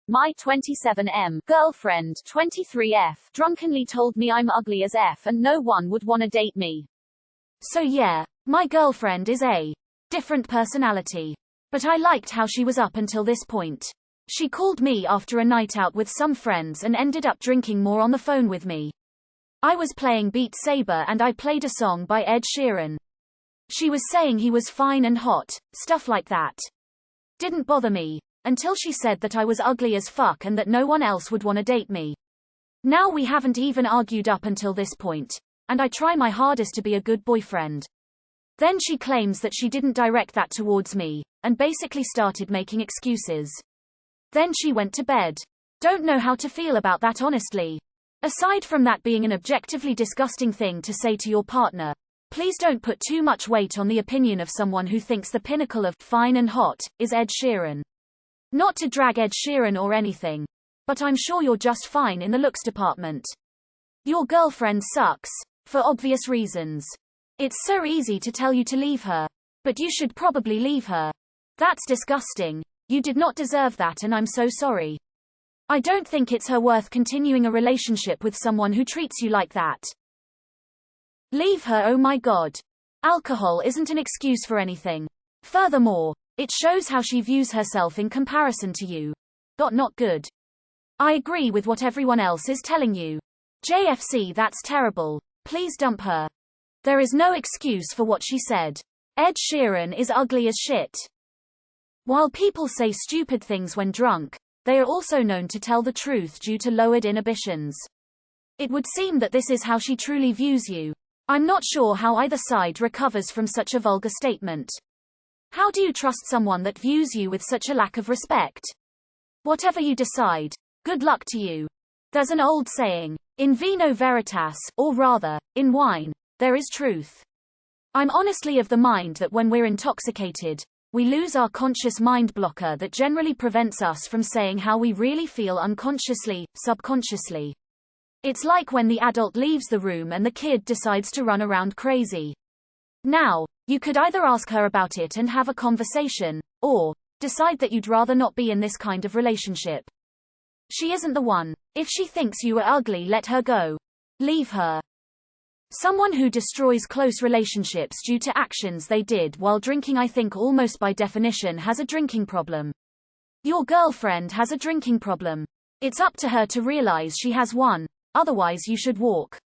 My 27M girlfriend, 23F, drunkenly told me I'm ugly as F and no one would wanna date me. So yeah, my girlfriend is a different personality. But I liked how she was up until this point. She called me after a night out with some friends and ended up drinking more on the phone with me. I was playing Beat Saber and I played a song by Ed Sheeran. She was saying he was fine and hot, stuff like that. Didn't bother me, until she said that I was ugly as fuck and that no one else would wanna date me. Now we haven't even argued up until this point, and I try my hardest to be a good boyfriend. Then she claims that she didn't direct that towards me, and basically started making excuses. Then she went to bed. Don't know how to feel about that honestly. Aside from that being an objectively disgusting thing to say to your partner, please don't put too much weight on the opinion of someone who thinks the pinnacle of fine and hot is Ed Sheeran. Not to drag Ed Sheeran or anything, but I'm sure you're just fine in the looks department. Your girlfriend sucks, for obvious reasons. It's so easy to tell you to leave her, but you should probably leave her. That's disgusting. You did not deserve that and I'm so sorry. I don't think it's her worth continuing a relationship with someone who treats you like that. Leave her, oh my god. Alcohol isn't an excuse for anything. Furthermore, it shows how she views herself in comparison to you. Not good. I agree with what everyone else is telling you. JFC, that's terrible. Please dump her. There is no excuse for what she said. Ed Sheeran is ugly as shit. While people say stupid things when drunk, they are also known to tell the truth due to lowered inhibitions. It would seem that this is how she truly views you. I'm not sure how either side recovers from such a vulgar statement. How do you trust someone that views you with such a lack of respect? Whatever you decide, good luck to you. There's an old saying, in vino veritas, or rather, in wine, there is truth. I'm honestly of the mind that when we're intoxicated, we lose our conscious mind blocker that generally prevents us from saying how we really feel unconsciously, subconsciously. It's like when the adult leaves the room and the kid decides to run around crazy. Now, you could either ask her about it and have a conversation, or decide that you'd rather not be in this kind of relationship. She isn't the one. If she thinks you are ugly, let her go. Leave her. Someone who destroys close relationships due to actions they did while drinking, I think almost by definition has a drinking problem. Your girlfriend has a drinking problem. It's up to her to realize she has one, otherwise you should walk.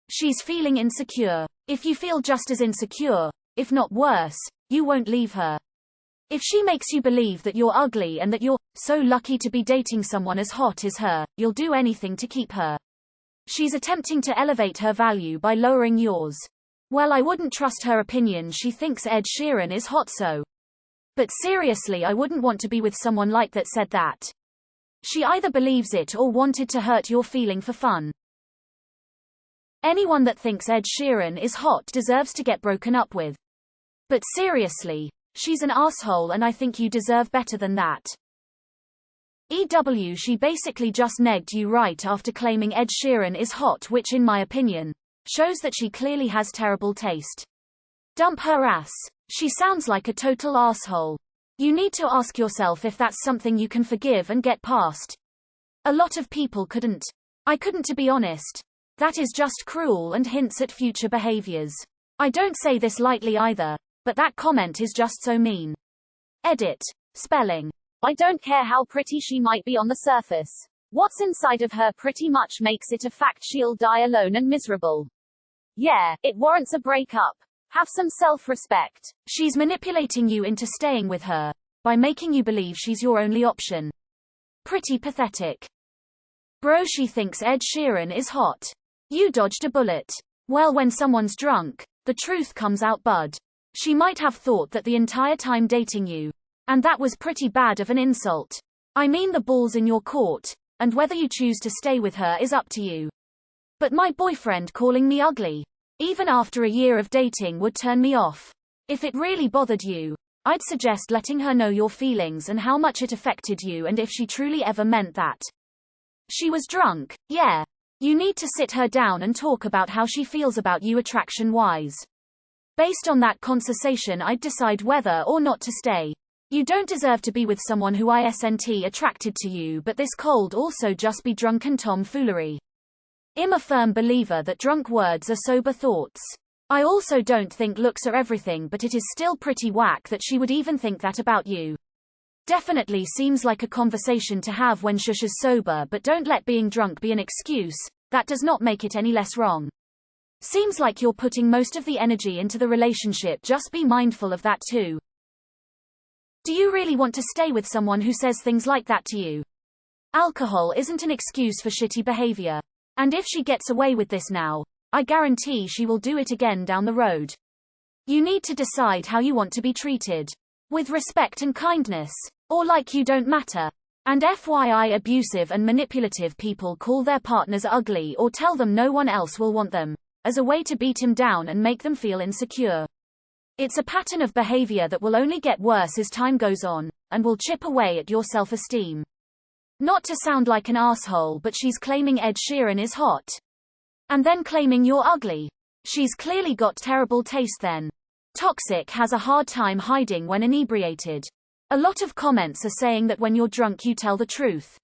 She's feeling insecure. If you feel just as insecure, if not worse, you won't leave her. If she makes you believe that you're ugly and that you're so lucky to be dating someone as hot as her, you'll do anything to keep her. She's attempting to elevate her value by lowering yours. Well, I wouldn't trust her opinion. She thinks Ed Sheeran is hot, so. But seriously, I wouldn't want to be with someone like that said that. She either believes it or wanted to hurt your feeling for fun. Anyone that thinks Ed Sheeran is hot deserves to get broken up with. But seriously, she's an asshole and I think you deserve better than that. She basically just negged you right after claiming Ed Sheeran is hot, which in my opinion, shows that she clearly has terrible taste. Dump her ass. She sounds like a total asshole. You need to ask yourself if that's something you can forgive and get past. A lot of people couldn't. I couldn't, to be honest. That is just cruel and hints at future behaviors. I don't say this lightly either, but that comment is just so mean. Edit. Spelling. I don't care how pretty she might be on the surface. What's inside of her pretty much makes it a fact she'll die alone and miserable. Yeah, it warrants a breakup. Have some self-respect. She's manipulating you into staying with her by making you believe she's your only option. Pretty pathetic. Bro, she thinks Ed Sheeran is hot. You dodged a bullet. Well, when someone's drunk, the truth comes out, bud. She might have thought that the entire time dating you. And that was pretty bad of an insult. I mean, the ball's in your court, and whether you choose to stay with her is up to you. But my boyfriend calling me ugly, even after a year of dating, would turn me off. If it really bothered you, I'd suggest letting her know your feelings and how much it affected you, and if she truly ever meant that. She was drunk, yeah. You need to sit her down and talk about how she feels about you attraction-wise. Based on that conversation, I'd decide whether or not to stay. You don't deserve to be with someone who isn't attracted to you, but this cold also just be drunken tomfoolery. I'm a firm believer that drunk words are sober thoughts. I also don't think looks are everything, but it is still pretty whack that she would even think that about you. Definitely seems like a conversation to have when shush is sober, but don't let being drunk be an excuse. That does not make it any less wrong. Seems like you're putting most of the energy into the relationship, just be mindful of that too. Do you really want to stay with someone who says things like that to you? Alcohol isn't an excuse for shitty behavior. And if she gets away with this now, I guarantee she will do it again down the road. You need to decide how you want to be treated. With respect and kindness, or like you don't matter. And FYI, abusive and manipulative people call their partners ugly or tell them no one else will want them, as a way to beat him down and make them feel insecure. It's a pattern of behavior that will only get worse as time goes on, and will chip away at your self-esteem. Not to sound like an asshole, but she's claiming Ed Sheeran is hot. And then claiming you're ugly. She's clearly got terrible taste then. Toxic has a hard time hiding when inebriated. A lot of comments are saying that when you're drunk you tell the truth.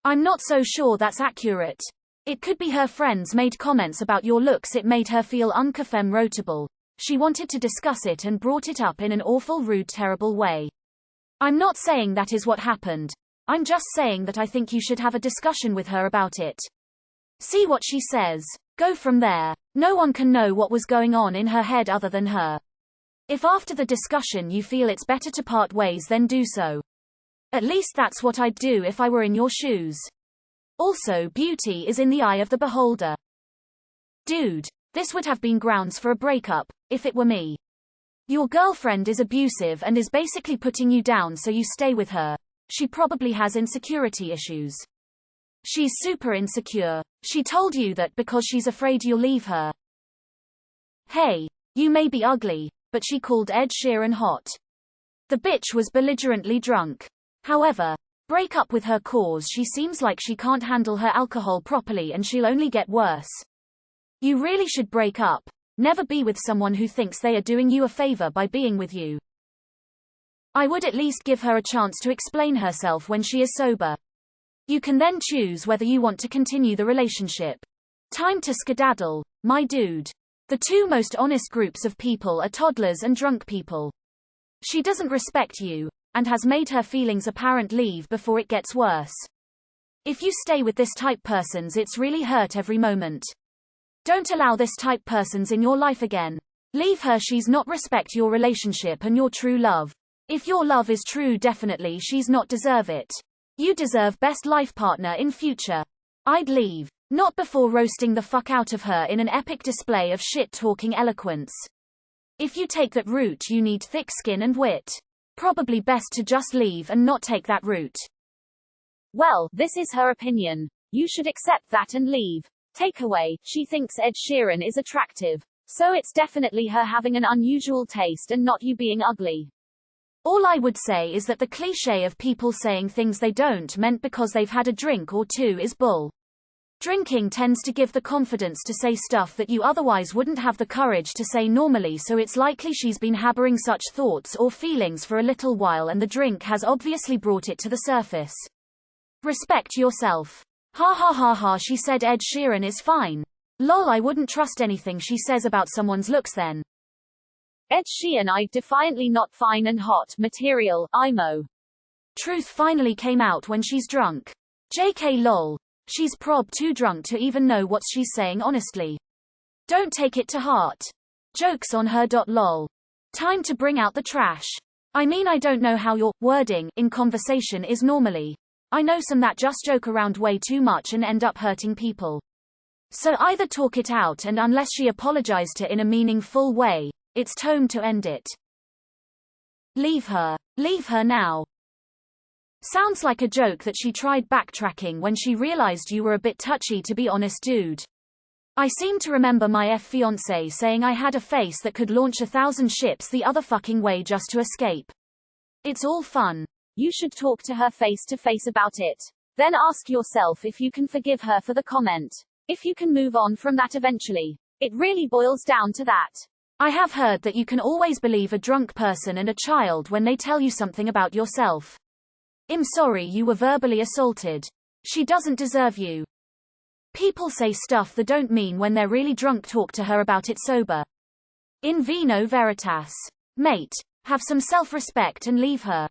I'm not so sure that's accurate. It could be her friends made comments about your looks, it made her feel uncomfortable. She wanted to discuss it and brought it up in an awful, rude, terrible way. I'm not saying that is what happened. I'm just saying that I think you should have a discussion with her about it. See what she says. Go from there. No one can know what was going on in her head other than her. If after the discussion you feel it's better to part ways, then do so. At least that's what I'd do if I were in your shoes. Also, beauty is in the eye of the beholder. Dude, this would have been grounds for a breakup, if it were me. Your girlfriend is abusive and is basically putting you down so you stay with her. She probably has insecurity issues. She's super insecure. She told you that because she's afraid you'll leave her. Hey, you may be ugly, but she called Ed Sheeran hot. The bitch was belligerently drunk. However, break up with her cause she seems like she can't handle her alcohol properly and she'll only get worse. You really should break up. Never be with someone who thinks they are doing you a favor by being with you. I would at least give her a chance to explain herself when she is sober. You can then choose whether you want to continue the relationship. Time to skedaddle, my dude. The two most honest groups of people are toddlers and drunk people. She doesn't respect you, and has made her feelings apparent. Leave before it gets worse. If you stay with this type persons, it's really hurt every moment. Don't allow this type persons in your life again. Leave her. She's not respect your relationship and your true love. If your love is true, definitely she's not deserve it. You deserve best life partner in future. I'd leave. Not before roasting the fuck out of her in an epic display of shit-talking eloquence. If you take that route, you need thick skin and wit. Probably best to just leave and not take that route. Well, this is her opinion. You should accept that and leave. Takeaway, she thinks Ed Sheeran is attractive. So it's definitely her having an unusual taste and not you being ugly. All I would say is that the cliche of people saying things they don't meant because they've had a drink or two is bull. Drinking tends to give the confidence to say stuff that you otherwise wouldn't have the courage to say normally, so it's likely she's been harboring such thoughts or feelings for a little while and the drink has obviously brought it to the surface. Respect yourself. Ha ha ha ha, she said Ed Sheeran is fine. Lol, I wouldn't trust anything she says about someone's looks then. Ed Sheeran, I defiantly not fine and hot material, IMO. Truth finally came out when she's drunk. JK lol. She's prob too drunk to even know what she's saying honestly. Don't take it to heart. Jokes on her. Lol. Time to bring out the trash. I mean, I don't know how your wording in conversation is normally. I know some that just joke around way too much and end up hurting people. So either talk it out, and unless she apologized to in a meaningful way, it's time to end it. Leave her. Leave her now. Sounds like a joke that she tried backtracking when she realized you were a bit touchy, to be honest, dude. I seem to remember my fiancé saying I had a face that could launch 1,000 ships the other fucking way just to escape. It's all fun. You should talk to her face to face about it. Then ask yourself if you can forgive her for the comment. If you can move on from that eventually. It really boils down to that. I have heard that you can always believe a drunk person and a child when they tell you something about yourself. I'm sorry you were verbally assaulted. She doesn't deserve you. People say stuff they don't mean when they're really drunk. Talk to her about it sober. In vino veritas. Mate, have some self-respect and leave her.